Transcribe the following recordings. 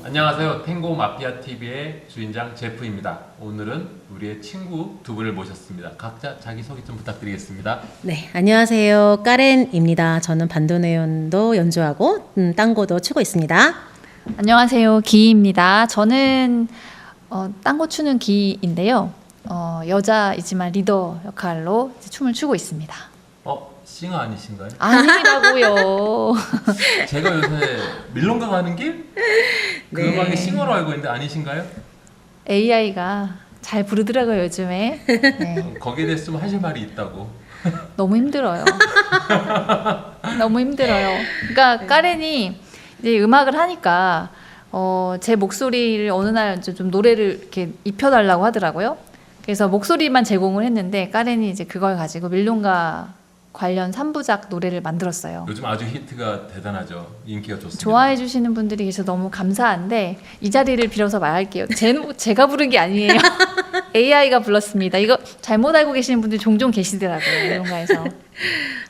안녕하세요. 탱고 마피아 TV의 주인장 제프입니다. 오늘은 우리의 친구 두 분을 모셨습니다. 각자 자기소개 좀 부탁드리겠습니다. 네, 안녕하세요. 까렌입니다. 저는 반도네온도 연주하고 땅고도 치고 있습니다. 안녕하세요. 기입니다. 저는 땅고 추는 기인데요. 여자이지만 리더 역할로 이제 춤을 추고 있습니다. 싱어 아니신가요? 아니라고요. 제가 요새 밀롱가 가는 길? 그 네. 음악이 싱어로 알고 있는데 아니신가요? AI가 잘 부르더라고요, 요즘에. 네, 거기에 대해서 좀 하실 말이 있다고. 너무 힘들어요. 너무 힘들어요. 그러니까 까렌이 이제 음악을 하니까 제 목소리를 어느 날 좀 노래를 이렇게 입혀달라고 하더라고요. 그래서 목소리만 제공을 했는데 까렌이 이제 그걸 가지고 밀롱가 관련 3부작 노래를 만들었어요. 요즘 아주 히트가 대단하죠. 인기가 좋습니다. 좋아해 주시는 분들이 계셔서 너무 감사한데 이 자리를 빌어서 말할게요. 제가 부른 게 아니에요. AI가 불렀습니다. 이거 잘못 알고 계시는 분들이 종종 계시더라고요. 밀롱가에서.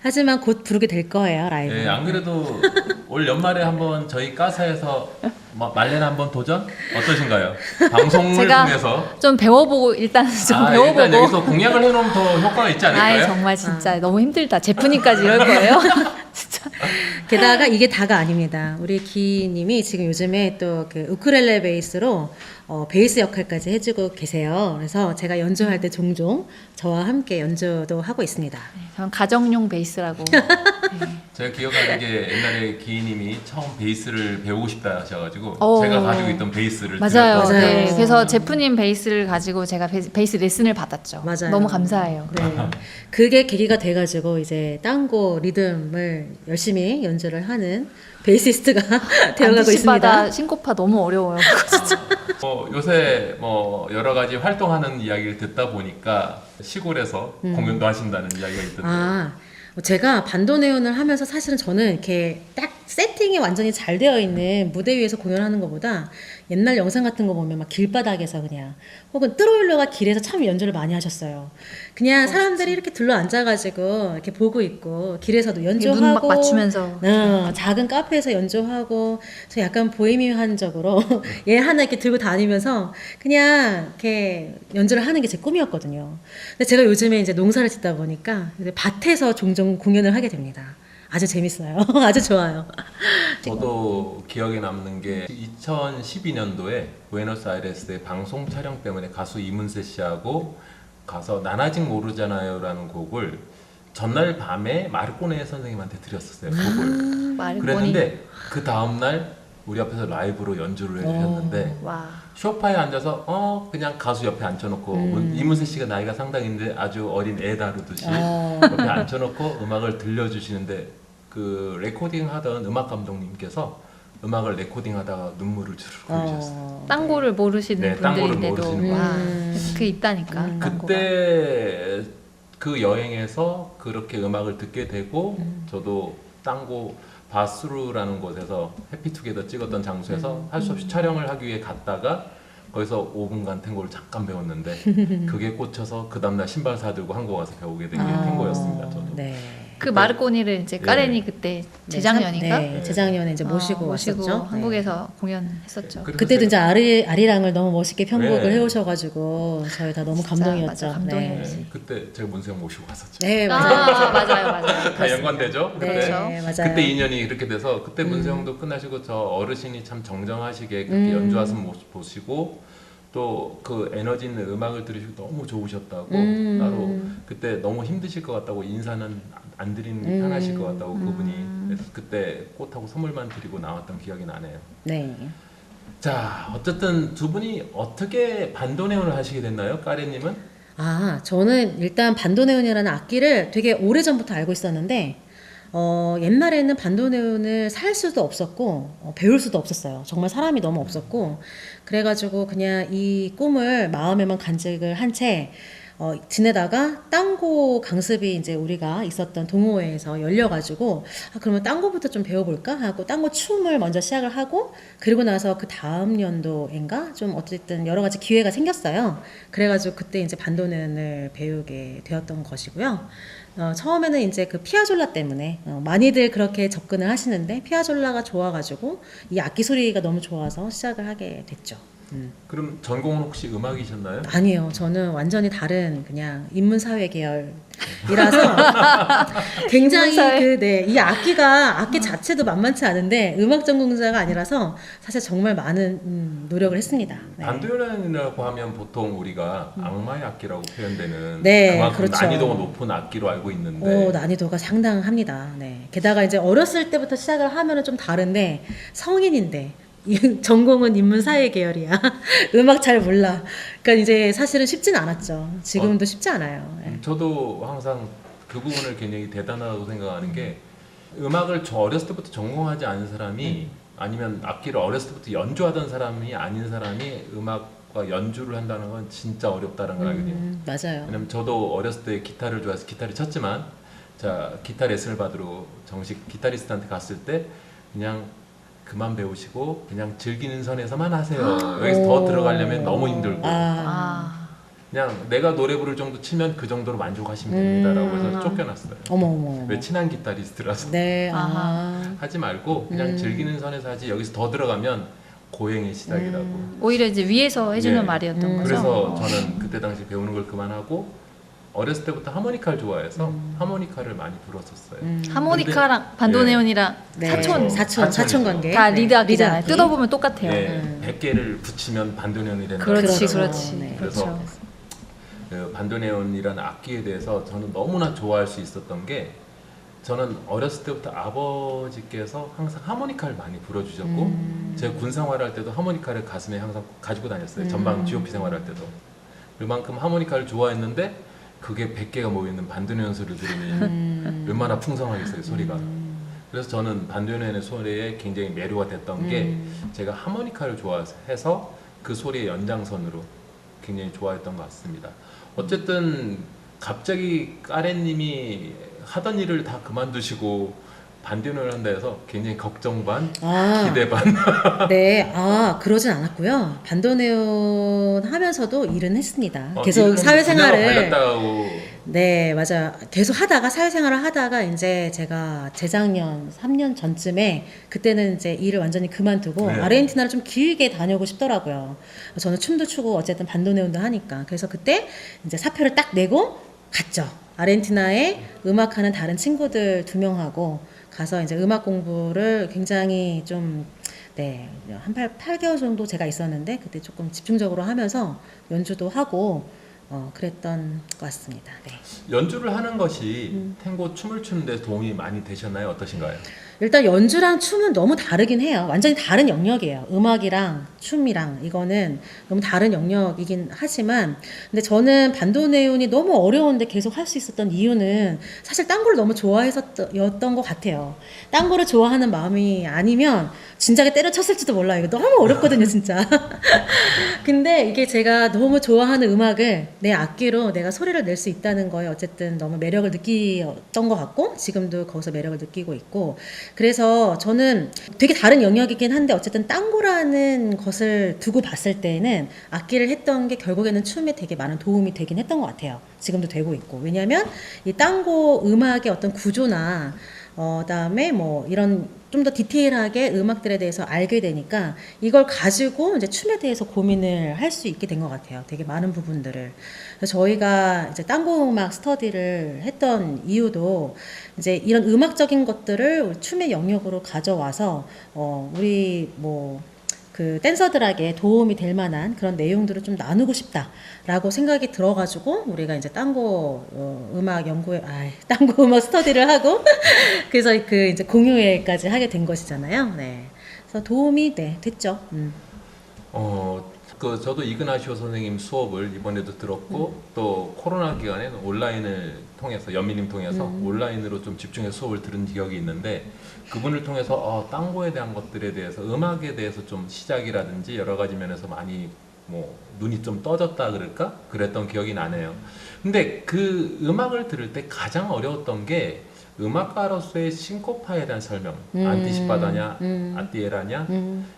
하지만 곧 부르게 될 거예요, 라이브. 네, 안 그래도 올 연말에 한번 저희 까사에서 말레나 한번 도전? 어떠신가요? 방송을 제가 통해서 좀 배워보고 일단 좀 배워보고. 일단 여기서 공약을 해놓으면 더 효과가 있지 않을까요? 아이 정말 진짜 너무 힘들다. 제프님까지 이럴 거예요? 진짜. 게다가 이게 다가 아닙니다. 우리 기님이 지금 요즘에 또 그 우쿨렐레 베이스로 베이스 역할까지 해주고 계세요. 그래서 제가 연주할 때 종종 저와 함께 연주도 하고 있습니다. 저는 가정용 베이스라고. 제가 기억하는 게 옛날에 기희님이 처음 베이스를 배우고 싶다 하셔가지고 어. 제가 가지고 있던 베이스를 맞아요. 드렸거든요. 네. 맞아요. 그래서 제프님 베이스를 가지고 제가 베이스 레슨을 받았죠. 맞아요. 너무 감사해요. 네. 그게 계기가 돼가지고 이제 땅고 리듬을 열심히 연주를 하는 베이시스트가 되어가고 있습니다. 반드시마다 신고파 너무 어려워요. 그거 진짜. 요새 여러 가지 활동하는 이야기를 듣다 보니까 시골에서 공연도 하신다는 이야기가 있던데 제가 반도네온을 하면서 사실은 저는 이렇게 딱 세팅이 완전히 잘 되어 있는 무대 위에서 공연하는 것보다 옛날 영상 같은 거 보면 막 길바닥에서 그냥 혹은 뚜로일러가 길에서 참 연주를 많이 하셨어요. 그냥 사람들이 이렇게 둘러 앉아가지고 이렇게 보고 있고 길에서도 연주하고 눈 막 맞추면서. 작은 카페에서 연주하고 저 약간 보헤미안적으로 얘 하나 이렇게 들고 다니면서 그냥 이렇게 연주를 하는 게 제 꿈이었거든요. 근데 제가 요즘에 이제 농사를 짓다 보니까 이제 밭에서 종종 공연을 하게 됩니다. 아주 재밌어요. 아주 좋아요. 저도 기억에 남는 게 2012년도에 부에노스아이레스의 방송 촬영 때문에 가수 이문세 씨하고 가서 난 아직 모르잖아요라는 곡을 전날 밤에 마르코네 선생님한테 드렸었어요. 곡을. 말꼬니. 그랬는데 그 다음날 우리 앞에서 라이브로 연주를 해주셨는데 와. 소파에 앉아서 그냥 가수 옆에 앉혀놓고 이문세 씨가 나이가 상당인데 아주 어린 애 다루듯이 옆에 앉혀놓고 음악을 들려주시는데 그 레코딩 하던 음악 감독님께서 음악을 레코딩하다가 눈물을 주르륵 흘리셨어요. 땅고를 모르시는 네, 땅고를 분들인데도 모르시는 와, 그게 있다니까. 땅고가. 그때 그 여행에서 그렇게 음악을 듣게 되고 저도 땅고 바스루라는 곳에서 해피투게더 찍었던 장소에서 할 수 없이 촬영을 하기 위해 갔다가 거기서 5분간 탱고를 잠깐 배웠는데 그게 꽂혀서 그 다음날 신발 사들고 한국 와서 배우게 된 게 탱고였습니다. 저도. 네. 그 마르코니를 이제 까렌이 그때 재작년인가? 네, 재작년에 이제 모시고 왔었죠. 한국에서 공연했었죠. 그래서 그때도 이제 제가- 아리랑을 너무 멋있게 편곡을 네. 해오셔가지고 저희 다 너무 진짜 감동이었죠. 맞아, 감동이에요. 네, 그때 제가 문세 형 모시고 갔었죠. 네, 맞아요. 맞아요. 다 연관되죠? 네, 그때 맞아요. 그때 인연이 이렇게 돼서 그때 문세 형도 끝나시고 저 어르신이 참 정정하시게 그렇게 연주하신 모습 보시고 또 그 에너지 있는 음악을 들으시고 너무 좋으셨다고 따로 그때 너무 힘드실 것 같다고 인사는 안 드리는 게 편하실 것 같다고 그분이 그래서 그때 꽃하고 선물만 드리고 나왔던 기억이 나네요. 네. 자 어쨌든 두 분이 어떻게 반도네온을 하시게 됐나요? 까레님은? 저는 일단 반도네온이라는 악기를 되게 오래전부터 알고 있었는데 옛날에는 반도네온을 살 수도 없었고 배울 수도 없었어요. 정말 사람이 너무 없었고 그래가지고 그냥 이 꿈을 마음에만 간직을 한 채 지내다가 땅고 강습이 이제 우리가 있었던 동호회에서 열려가지고 그러면 땅고부터 좀 배워볼까 하고 땅고 춤을 먼저 시작을 하고 그리고 나서 그 다음 연도인가 좀 어쨌든 여러 가지 기회가 생겼어요. 그래가지고 그때 이제 반도네온을 배우게 되었던 것이고요. 처음에는 이제 그 피아졸라 때문에 많이들 그렇게 접근을 하시는데 피아졸라가 좋아가지고 이 악기 소리가 너무 좋아서 시작을 하게 됐죠. 그럼 전공은 혹시 음악이셨나요? 아니요, 저는 완전히 다른 그냥 인문사회 계열이라서 굉장히 인문사회. 이 악기 자체도 만만치 않은데 음악 전공자가 아니라서 사실 정말 많은 노력을 했습니다. 네. 반도네온이라고 하면 보통 우리가 악마의 악기라고 표현되는 네, 그만큼 그렇죠. 난이도가 높은 악기로 알고 있는데 난이도가 상당합니다. 네. 게다가 이제 어렸을 때부터 시작을 하면은 좀 다른데 성인인데 전공은 인문사회 계열이야. 음악 잘 몰라. 그러니까 이제 사실은 쉽진 않았죠. 지금도 쉽지 않아요. 네. 저도 항상 그 부분을 굉장히 대단하다고 생각하는 게 음악을 어렸을 때부터 전공하지 않은 사람이 아니면 악기를 어렸을 때부터 연주하던 사람이 아닌 사람이 음악과 연주를 한다는 건 진짜 어렵다는 걸 알거든요. 맞아요. 왜냐면 저도 어렸을 때 기타를 좋아해서 기타를 쳤지만 자 기타 레슨을 받으러 정식 기타리스트한테 갔을 때 그냥 그만 배우시고 그냥 즐기는 선에서만 하세요. 여기서 더 들어가려면 너무 힘들고 그냥 내가 노래 부를 정도 치면 그 정도로 만족하시면 됩니다라고 해서 쫓겨났어요. 어머. 왜 친한 기타리스트라서 네. 하지 말고 그냥 즐기는 선에서 하지 여기서 더 들어가면 고행의 시작이라고. 오히려 이제 위에서 해주는 예. 말이었던 거죠. 그래서 저는 그때 당시 배우는 걸 그만하고 어렸을 때부터 하모니카를 좋아해서 하모니카를 많이 불었었어요. 하모니카랑 반도네온이랑 네. 사촌 사촌 관계. 다 리드 악기잖아요. 악기. 뜯어보면 똑같아요. 네, 100개를 붙이면 반도네온이 된다. 그렇지, 그렇죠. 그렇지. 네. 그래서 그렇죠. 그 반도네온이라는 악기에 대해서 저는 너무나 좋아할 수 있었던 게 저는 어렸을 때부터 아버지께서 항상 하모니카를 많이 불어주셨고 제가 군 생활할 때도 하모니카를 가슴에 항상 가지고 다녔어요. 전방 GOP 생활할 때도 그만큼 하모니카를 좋아했는데 그게 100개가 모여있는 반도네온 소리를 들으니 얼마나 풍성하겠어요 소리가. 그래서 저는 반도네온의 소리에 굉장히 매료가 됐던 게 제가 하모니카를 좋아해서 그 소리의 연장선으로 굉장히 좋아했던 것 같습니다. 어쨌든 갑자기 까레님이 하던 일을 다 그만두시고 반도네온을 한다 해서 굉장히 걱정 반, 기대 반. 네, 그러진 않았고요. 반도네온 하면서도 일은 했습니다. 계속 일은 사회생활을. 분야가 발렸다고. 네, 맞아요. 계속 하다가 사회생활을 하다가 이제 제가 재작년 3년 전쯤에 그때는 이제 일을 완전히 그만두고 네. 아르헨티나를 좀 길게 다녀오고 싶더라고요. 저는 춤도 추고 어쨌든 반도네온도 하니까. 그래서 그때 이제 사표를 딱 내고 갔죠. 아르헨티나에 음악하는 다른 친구들 2명하고 가서 이제 음악 공부를 굉장히 좀 한 8개월 정도 제가 있었는데 그때 조금 집중적으로 하면서 연주도 하고 그랬던 것 같습니다. 네. 연주를 하는 것이 탱고 춤을 추는 데 도움이 많이 되셨나요? 어떠신가요? 일단 연주랑 춤은 너무 다르긴 해요. 완전히 다른 영역이에요. 음악이랑 춤이랑 이거는 너무 다른 영역이긴 하지만 근데 저는 반도네온이 너무 어려운데 계속 할 수 있었던 이유는 사실 딴거를 너무 좋아해서였던 것 같아요. 딴거를 좋아하는 마음이 아니면 진작에 때려쳤을지도 몰라요. 이거 너무 어렵거든요, 진짜. 근데 이게 제가 너무 좋아하는 음악을 내 악기로 내가 소리를 낼 수 있다는 거에 어쨌든 너무 매력을 느끼었던 것 같고 지금도 거기서 매력을 느끼고 있고 그래서 저는 되게 다른 영역이긴 한데 어쨌든 땅고라는 것을 두고 봤을 때는 악기를 했던 게 결국에는 춤에 되게 많은 도움이 되긴 했던 것 같아요. 지금도 되고 있고 왜냐하면 이 땅고 음악의 어떤 구조나 그다음에 뭐 이런 좀 더 디테일하게 음악들에 대해서 알게 되니까 이걸 가지고 이제 춤에 대해서 고민을 할 수 있게 된 것 같아요. 되게 많은 부분들을. 그래서 저희가 이제 땅고 음악 스터디를 했던 이유도 이제 이런 음악적인 것들을 춤의 영역으로 가져와서 우리 뭐 그 댄서들에게 도움이 될 만한 그런 내용들을 좀 나누고 싶다라고 생각이 들어가지고 우리가 이제 땅고 음악 땅고 음악 스터디를 하고 그래서 그 이제 공유회까지 하게 된 것이잖아요. 네, 그래서 도움이 됐죠. 저도 이그나시오 선생님 수업을 이번에도 들었고 또 코로나 기간에 온라인을 통해서 연미님 통해서 온라인으로 좀 집중해서 수업을 들은 기억이 있는데 그분을 통해서 땅고에 대한 것들에 대해서 음악에 대해서 좀 시작이라든지 여러 가지 면에서 많이 뭐 눈이 좀 떠졌다 그럴까? 그랬던 기억이 나네요. 근데 그 음악을 들을 때 가장 어려웠던 게 음악가로서의 싱코파에 대한 설명, 안티시파다냐, 아띠에라냐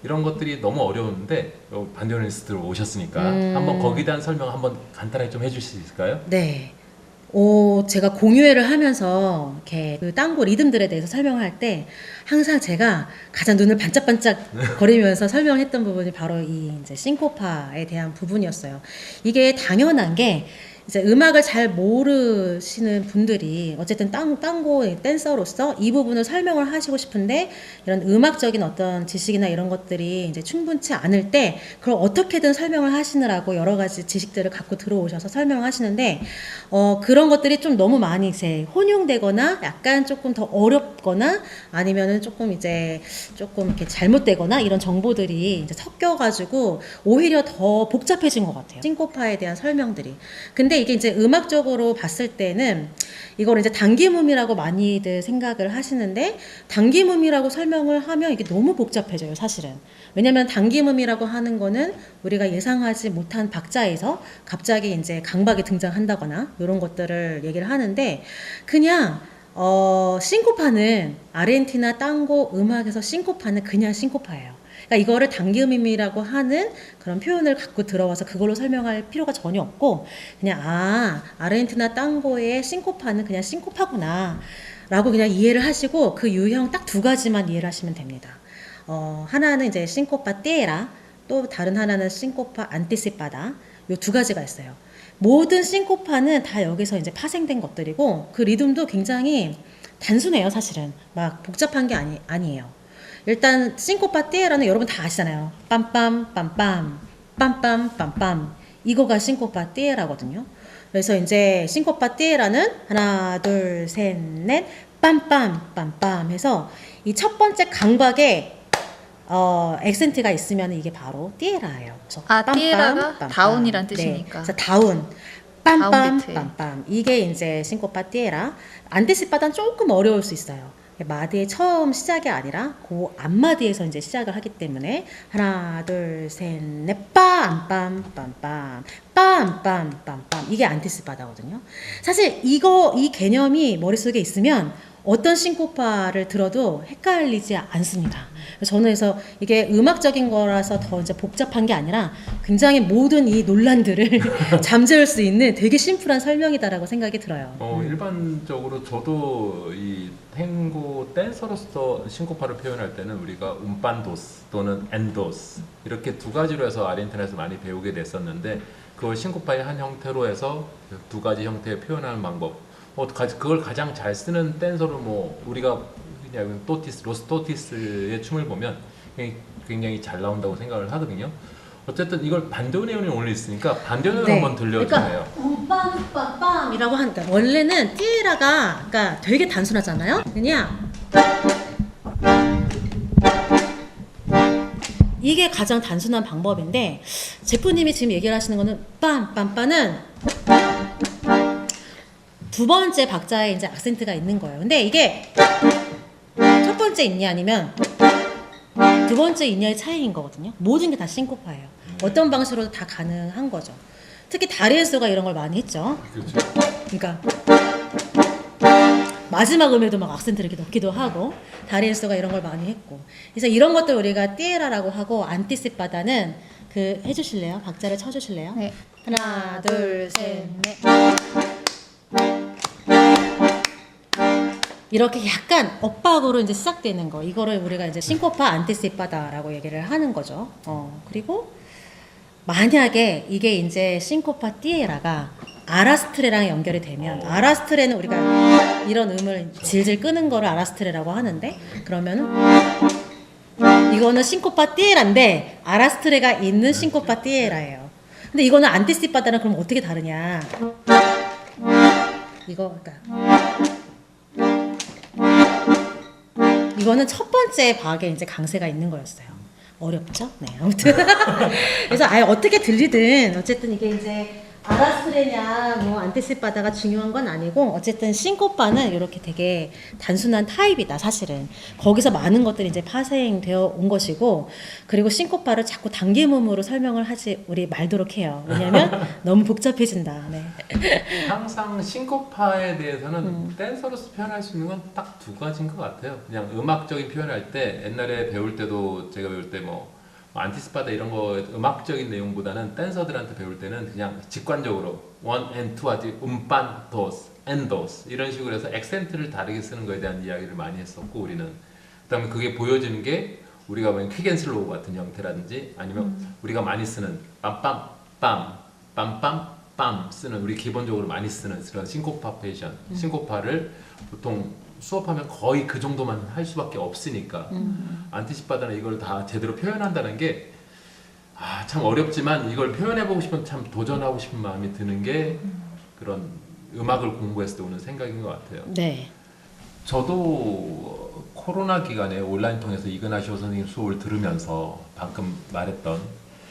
이런 것들이 너무 어려운데 반디오니스트로 오셨으니까 한번 거기에 대한 설명 한번 간단하게 좀 해주실 수 있을까요? 네. 제가 공유회를 하면서 이렇게 그 땅고 리듬들에 대해서 설명할 때 항상 제가 가장 눈을 반짝반짝 거리면서 설명했던 부분이 바로 이 이제 싱코파에 대한 부분이었어요. 이게 당연한 게 이제 음악을 잘 모르시는 분들이 어쨌든 땅고 댄서로서 이 부분을 설명을 하시고 싶은데 이런 음악적인 어떤 지식이나 이런 것들이 이제 충분치 않을 때 그걸 어떻게든 설명을 하시느라고 여러 가지 지식들을 갖고 들어오셔서 설명을 하시는데 그런 것들이 좀 너무 많이 이제 혼용되거나 약간 조금 더 어렵거나 아니면은 조금 이렇게 잘못되거나 이런 정보들이 이제 섞여가지고 오히려 더 복잡해진 것 같아요. 싱코파에 대한 설명들이. 근데 이게 이제 음악적으로 봤을 때는 이걸 이제 단기음이라고 많이들 생각을 하시는데 단기음이라고 설명을 하면 이게 너무 복잡해져요, 사실은. 왜냐면 단기음이라고 하는 거는 우리가 예상하지 못한 박자에서 갑자기 이제 강박이 등장한다거나 이런 것들을 얘기를 하는데 그냥 싱코파는 아르헨티나 땅고 음악에서 싱코파는 그냥 싱코파예요. 그러니까 이거를 단기음이라고 하는 그런 표현을 갖고 들어와서 그걸로 설명할 필요가 전혀 없고 그냥 아르헨티나 땅고의 싱코파는 그냥 싱코파구나 라고 그냥 이해를 하시고 그 유형 딱 두 가지만 이해를 하시면 됩니다. 하나는 이제 싱코파 띠에라 또 다른 하나는 싱코파 안티시파다 요 두 가지가 있어요. 모든 싱코파는 다 여기서 이제 파생된 것들이고 그 리듬도 굉장히 단순해요, 사실은. 막 복잡한 게 아니에요. 일단 싱코파 띠에라는 여러분 다 아시잖아요. 빰빰 빰빰 빰빰 빰빰 이거가 싱코파 띠에라거든요. 그래서 이제 싱코파 띠에라는 하나 둘 셋 넷 빰빰 빰빰 해서 이 첫 번째 강박에 액센트가 있으면 이게 바로 띠에라예요. 그래서 빰빰, 띠에라가 빰빰. 다운이란 네. 뜻이니까. 그래서 다운. 다운 빰빰 비트. 빰빰 이게 이제 싱코파 띠에라. 안티시파단 조금 어려울 수 있어요. 마디의 처음 시작이 아니라 그 앞마디에서 이제 시작을 하기 때문에 하나 둘 셋 넷 빰빰 빰빰 빰빰 빰빰 이게 안티시파다거든요. 사실 이 개념이 머릿속에 있으면 어떤 싱코파를 들어도 헷갈리지 않습니다. 저는 그래서 이게 음악적인 거라서 더 이제 복잡한 게 아니라 굉장히 모든 이 논란들을 잠재울 수 있는 되게 심플한 설명이다라고 생각이 들어요. 일반적으로 저도 이 탱고 댄서로서 싱코파를 표현할 때는 우리가 움판도스 또는 엔도스 이렇게 두 가지로 해서 아르헨티나에서 많이 배우게 됐었는데 그걸 싱코파의 한 형태로 해서 두 가지 형태의 표현하는 방법 그걸 가장 잘 쓰는 댄서로 뭐 우리가 그냥 로스 토티스의 춤을 보면 굉장히 잘 나온다고 생각을 하거든요. 어쨌든 이걸 반도네온이 오늘 있으니까 반도네온 네. 한번 들려주세요. 그러니까 빰빰빰빰이라고 하니까 원래는 띠에라가 그러니까 되게 단순하잖아요. 그냥 이게 가장 단순한 방법인데 제프님이 지금 얘기를 하시는 거는 빰빰빰은 두 번째 박자에 이제 악센트가 있는 거예요. 근데 이게 첫 번째 있냐 아니면 두 번째 있냐의 차이인 거거든요. 모든 게 다 싱코파예요. 어떤 방식으로도 다 가능한 거죠. 특히 다리엔소가 이런 걸 많이 했죠. 그렇죠. 그러니까 마지막 음에도 막 악센트를 이렇게 넣기도 하고 다리엔소가 이런 걸 많이 했고 그래서 이런 것들 우리가 띠에라라고 하고 안티시파다는 그 해주실래요? 박자를 쳐주실래요? 네. 하나 둘 셋 넷 이렇게 약간 엇박으로 이제 시작되는 거 이거를 우리가 이제 싱코파 안티시파다라고 얘기를 하는 거죠. 그리고 만약에 이게 이제 싱코파 띠에라가 아라스트레랑 연결이 되면 아라스트레는 우리가 이런 음을 질질 끄는 거를 아라스트레라고 하는데 그러면은 이거는 싱코파 띠에라인데 아라스트레가 있는 싱코파 띠에라예요. 근데 이거는 안티시파다는 그럼 어떻게 다르냐? 이거는 첫 번째 박에 이제 강세가 있는 거였어요. 어렵죠? 네, 아무튼. 그래서 아예 어떻게 들리든 어쨌든 이게 이제 아라스트레냐 뭐 안티시파다가 중요한 건 아니고 어쨌든 싱코파는 이렇게 되게 단순한 타입이다 사실은. 거기서 많은 것들이 이제 파생되어 온 것이고, 그리고 싱코파를 자꾸 단기문으로 설명을 하지 우리 말도록 해요. 왜냐면 너무 복잡해진다. 네. 항상 싱코파에 대해서는 댄서로서 표현할 수 있는 건 딱 두 가지인 것 같아요. 그냥 음악적인 표현할 때 옛날에 배울 때도 제가 배울 때 뭐 안티스파다 이런 거 음악적인 내용보다는 댄서들한테 배울 때는 그냥 직관적으로 원 앤 투 하지 음반 도스 앤 도스 이런 식으로 해서 액센트를 다르게 쓰는 거에 대한 이야기를 많이 했었고, 우리는 그다음에 그게 보여지는 게 우리가 보면 퀵앤슬로우 같은 형태라든지 아니면 우리가 많이 쓰는 빰빰 빰 빰빰 빰 쓰는 우리 기본적으로 많이 쓰는 그런 싱코파페이션 싱코파를 보통 수업하면 거의 그 정도만 할 수밖에 없으니까 안티시파다는 이걸 다 제대로 표현한다는 게 참 어렵지만 이걸 표현해보고 싶은, 참 도전하고 싶은 마음이 드는 게 그런 음악을 공부했을 때 오는 생각인 것 같아요. 네. 저도 코로나 기간에 온라인 통해서 이그나시오 선생님 수업을 들으면서 방금 말했던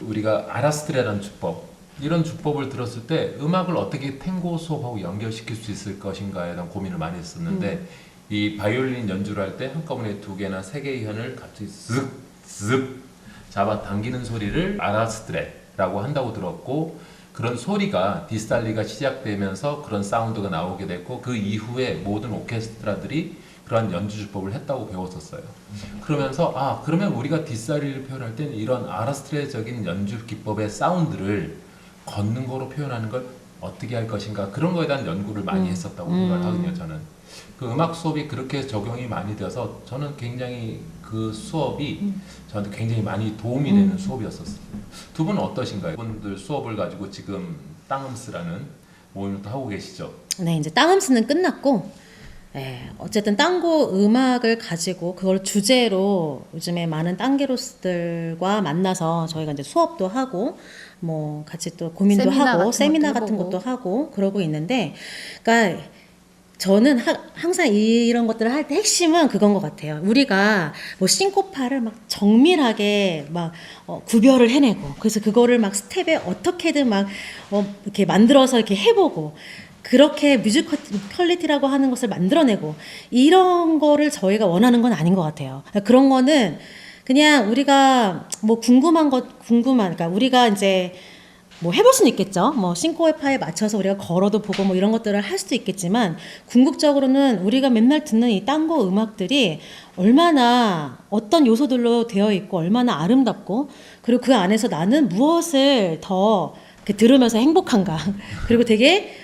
우리가 아라스트레라는 주법, 이런 주법을 들었을 때 음악을 어떻게 탱고 수업하고 연결시킬 수 있을 것인가에 대한 고민을 많이 했었는데 이 바이올린 연주를 할 때 한꺼번에 2개나 3개의 현을 갑자기 쓱쓱 잡아 당기는 소리를 아라스트레라고 한다고 들었고, 그런 소리가 디스탈리가 시작되면서 그런 사운드가 나오게 됐고 그 이후에 모든 오케스트라들이 그러한 연주 주법을 했다고 배웠었어요. 그러면서 그러면 우리가 디스탈리를 표현할 때는 이런 아라스트레적인 연주 기법의 사운드를 걷는 거로 표현하는 걸 어떻게 할 것인가, 그런 거에 대한 연구를 많이 했었다고 생각을 하거든요. 저는 그 음악 수업이 그렇게 적용이 많이 돼서 저는 굉장히 그 수업이 저한테 굉장히 많이 도움이 되는 수업이었었어요. 두 분은 어떠신가요? 분들 수업을 가지고 지금 땅음스라는 모임을 또 하고 계시죠? 네, 이제 땅음스는 끝났고, 어쨌든 땅고 음악을 가지고 그걸 주제로 요즘에 많은 땅게로스들과 만나서 저희가 이제 수업도 하고 뭐 같이 또 고민도 세미나 하고 같은 세미나 것도 같은 해보고. 것도 하고 그러고 있는데, 그러니까 저는 항상 이런 것들을 할 때 핵심은 그건 것 같아요. 우리가 뭐 싱코파를 막 정밀하게 막 구별을 해내고, 그래서 그거를 막 스텝에 어떻게든 막 이렇게 만들어서 이렇게 해보고, 그렇게 뮤지컬리티라고 하는 것을 만들어내고, 이런 거를 저희가 원하는 건 아닌 것 같아요. 그런 거는 그냥 우리가 뭐 그러니까 우리가 이제 뭐 해볼 수는 있겠죠. 뭐 싱코파에 맞춰서 우리가 걸어도 보고 뭐 이런 것들을 할 수도 있겠지만, 궁극적으로는 우리가 맨날 듣는 이 땅고 음악들이 얼마나 어떤 요소들로 되어 있고 얼마나 아름답고, 그리고 그 안에서 나는 무엇을 더 이렇게 들으면서 행복한가 그리고 되게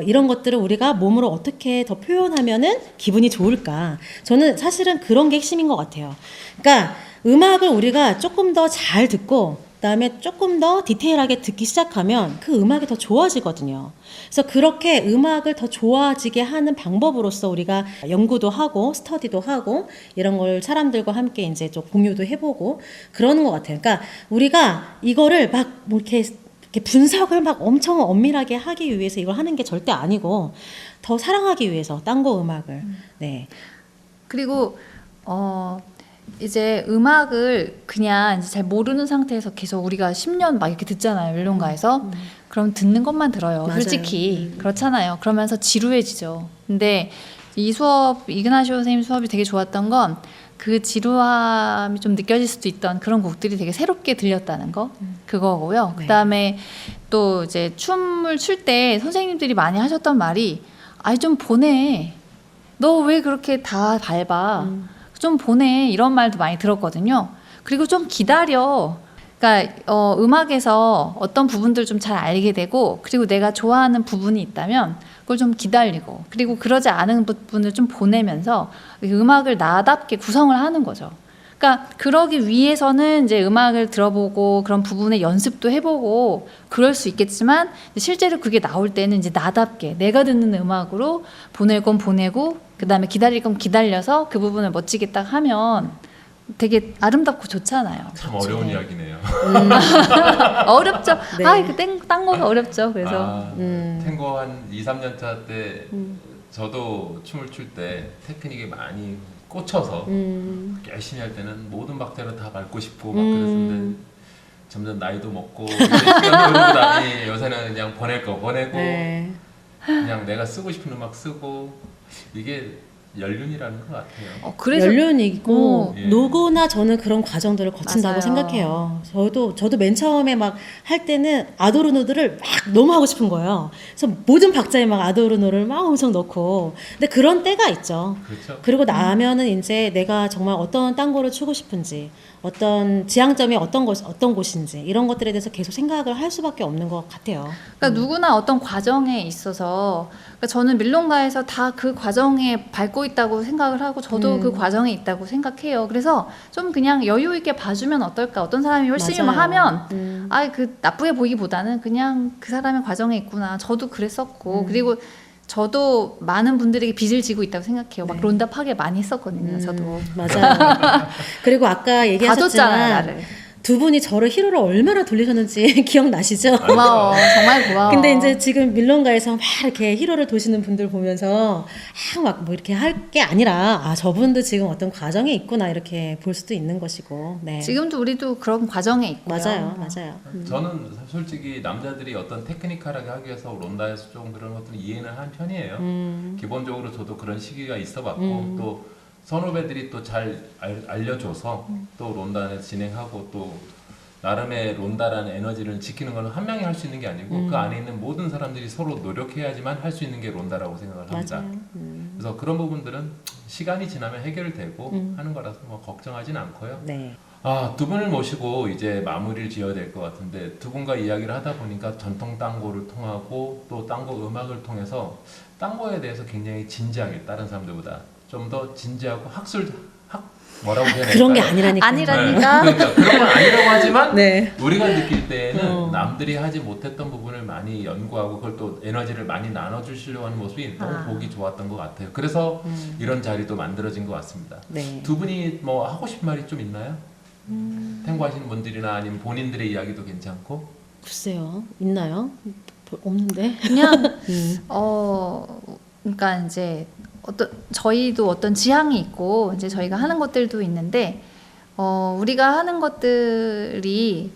이런 것들을 우리가 몸으로 어떻게 더 표현하면은 기분이 좋을까. 저는 사실은 그런 게 핵심인 것 같아요. 그러니까 음악을 우리가 조금 더 잘 듣고 그다음에 조금 더 디테일하게 듣기 시작하면 그 음악이 더 좋아지거든요. 그래서 그렇게 음악을 더 좋아지게 하는 방법으로서 우리가 연구도 하고 스터디도 하고 이런 걸 사람들과 함께 이제 좀 공유도 해보고 그러는 것 같아요. 그러니까 우리가 이거를 막 뭐 이렇게 분석을 막 엄청 엄밀하게 하기 위해서 이걸 하는 게 절대 아니고, 더 사랑하기 위해서 땅고 음악을. 네. 그리고 이제 음악을 그냥 이제 잘 모르는 상태에서 계속 우리가 10년 막 이렇게 듣잖아요, 멜론가에서. 그럼 듣는 것만 들어요. 맞아요. 솔직히 그렇잖아요. 그러면서 지루해지죠. 근데 이 수업, 이그나시오 선생님 수업이 되게 좋았던 건 그 지루함이 좀 느껴질 수도 있던 그런 곡들이 되게 새롭게 들렸다는 거, 그거고요. 네. 그다음에 또 이제 춤을 출 때 선생님들이 많이 하셨던 말이, 아이 좀 보내, 너 왜 그렇게 다 밟아, 좀 보내, 이런 말도 많이 들었거든요. 그리고 좀 기다려. 그러니까 음악에서 어떤 부분들 좀 잘 알게 되고, 그리고 내가 좋아하는 부분이 있다면 그걸 좀 기다리고, 그리고 그러지 않은 부분을 좀 보내면서 음악을 나답게 구성을 하는 거죠. 그러니까 그러기 위해서는 이제 음악을 들어보고 그런 부분의 연습도 해보고 그럴 수 있겠지만, 실제로 그게 나올 때는 이제 나답게 내가 듣는 음악으로 보낼 건 보내고, 그 다음에 기다릴 건 기다려서 그 부분을 멋지게 딱 하면 되게 아름답고 좋잖아요. 참 어려운 이야기네요. 어렵죠. 네. 그 딴거가 어렵죠. 그래서 탱고 한 2, 3년 차 때 저도 춤을 출 때 테크닉에 많이 꽂혀서 열심히 할 때는 모든 박자를 다 밟고 싶고 막 그랬는데, 점점 나이도 먹고 이제 시간도 흐르고 나니 요새는 그냥 보낼 거 보내고 네. 그냥 내가 쓰고 싶은 음악 쓰고 이게 연륜이라는 것 같아요. 그래서 연륜이고 예. 누구나 저는 그런 과정들을 거친다고 맞아요. 생각해요. 저도 맨 처음에 막 할 때는 아도르노들을 막 너무 하고 싶은 거예요. 그래서 모든 박자에 막 아도르노를 막 엄청 넣고. 근데 그런 때가 있죠. 그렇죠. 그리고 나면은 이제 내가 정말 어떤 tango를 추고 싶은지, 어떤 지향점이 어떤 곳인지 이런 것들에 대해서 계속 생각을 할 수밖에 없는 것 같아요. 그러니까 누구나 어떤 과정에 있어서 그러니까 저는 밀론가에서 다 그 과정에 밟고 있다고 생각을 하고 저도 그 과정에 있다고 생각해요. 그래서 좀 그냥 여유 있게 봐주면 어떨까? 어떤 사람이 열심히 막 맞아요. 하면 그 나쁘게 보기보다는 그냥 그 사람의 과정에 있구나. 저도 그랬었고 그리고 저도 많은 분들에게 빚을 지고 있다고 생각해요. 막 네. 론다 파괴 많이 했었거든요. 저도 맞아요. 그리고 아까 봐줬잖아요, 얘기하셨지만 나를. 두 분이 저를 히로로 얼마나 돌리셨는지 기억나시죠? 고마워, 정말 고마워. 근데 이제 지금 밀론가에서 막 이렇게 히로를 도시는 분들 보면서 막 뭐 이렇게 할 게 아니라 저분도 지금 어떤 과정에 있구나 이렇게 볼 수도 있는 것이고. 네. 지금도 우리도 그런 과정에 있고요. 맞아요. 저는 솔직히 남자들이 어떤 테크니컬하게 하기 위해서 론다에서 좀 그런 것들을 이해는 한 편이에요. 기본적으로 저도 그런 시기가 있어봤고 또 선후배들이 또 잘 알려줘서 또 론다를 진행하고 또 나름의 론다라는 에너지를 지키는 건 한 명이 할 수 있는 게 아니고 그 안에 있는 모든 사람들이 서로 노력해야지만 할 수 있는 게 론다라고 생각을 합니다. 맞아요. 그래서 그런 부분들은 시간이 지나면 해결되고 하는 거라서 뭐 걱정하진 않고요. 네. 두 분을 모시고 이제 마무리를 지어야 될 것 같은데 두 분과 이야기를 하다 보니까 전통 땅고를 통하고 또 땅고 음악을 통해서 땅고에 대해서 굉장히 진지하게 다른 사람들보다 좀 더 진지하고 뭐라고 해야 될까요? 그런 게 아니라니까. 아니라니까. 그러니까 그런 건 아니라고 하지만 네. 우리가 느낄 때에는 남들이 하지 못했던 부분을 많이 연구하고 그걸 또 에너지를 많이 나눠주시려고 하는 모습이 너무 보기 좋았던 것 같아요. 그래서 이런 자리도 만들어진 것 같습니다. 네. 두 분이 뭐 하고 싶은 말이 좀 있나요? 탱고하시는 분들이나 아니면 본인들의 이야기도 괜찮고. 글쎄요. 있나요? 없는데. 그냥 그러니까 이제 저희도 어떤 지향이 있고 이제 저희가 하는 것들도 있는데 우리가 하는 것들이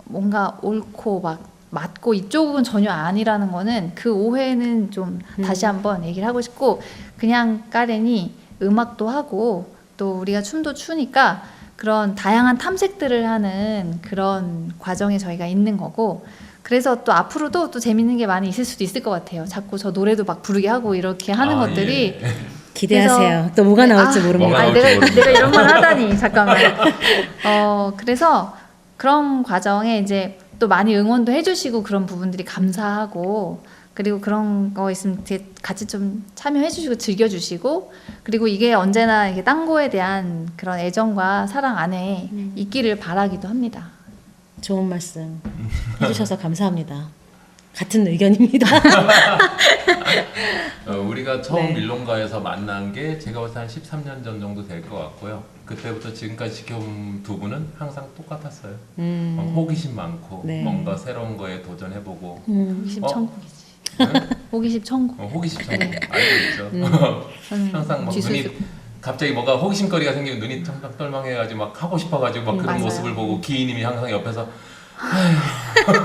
뭔가 옳고 막 맞고 이쪽은 전혀 아니라는 거는 그 오해는 좀 다시 한번 얘기를 하고 싶고 그냥 까렌이 음악도 하고 또 우리가 춤도 추니까 그런 다양한 탐색들을 하는 그런 과정에 저희가 있는 거고 그래서 또 앞으로도 또 재밌는 게 많이 있을 수도 있을 것 같아요. 자꾸 저 노래도 막 부르게 하고 이렇게 하는 것들이 예. 기대하세요. 또 뭐가 나올지 모릅니다. 뭐가 아니, 나올지 내가 모릅니다. 이런 말 하다니 잠깐만. 그래서 그런 과정에 이제 또 많이 응원도 해주시고 그런 부분들이 감사하고 그리고 그런 거 있으면 되게 같이 좀 참여해주시고 즐겨주시고 그리고 이게 언제나 이게 땅고에 대한 그런 애정과 사랑 안에 있기를 바라기도 합니다. 좋은 말씀 해주셔서 감사합니다. 같은 의견입니다. 우리가 처음 네. 밀론가에서 만난 게 제가 볼 때 한 13년 전 정도 될 것 같고요. 그때부터 지금까지 지켜본 두 분은 항상 똑같았어요. 호기심 많고 네. 뭔가 새로운 거에 도전해보고 호기심 어? 천국이지. 네? 호기심 천국. 호기심 참 알고 있죠. 항상 막 뒤수습. 눈이 갑자기 뭐가 호기심거리가 생기면 눈이 텅텅 떨망해가지고 막 하고 싶어가지고 막 그런 맞아요. 모습을 보고 기인님이 항상 옆에서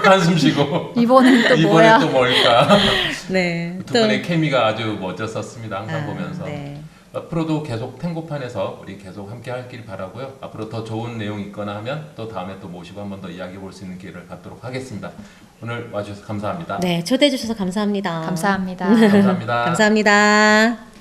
한숨 쉬고 이번엔 또 이번엔 뭐야? 또 뭘까? 네. 두 분의 케미가 아주 멋졌었습니다. 항상 아, 보면서 네. 앞으로도 계속 탱고판에서 우리 계속 함께 할 바라고요. 앞으로 더 좋은 내용 있거나 하면 또 다음에 또 모시고 한 번 더 이야기해 볼 수 있는 기회를 갖도록 하겠습니다. 오늘 와주셔서 감사합니다. 네, 초대해 주셔서 감사합니다. 감사합니다. 감사합니다. 감사합니다.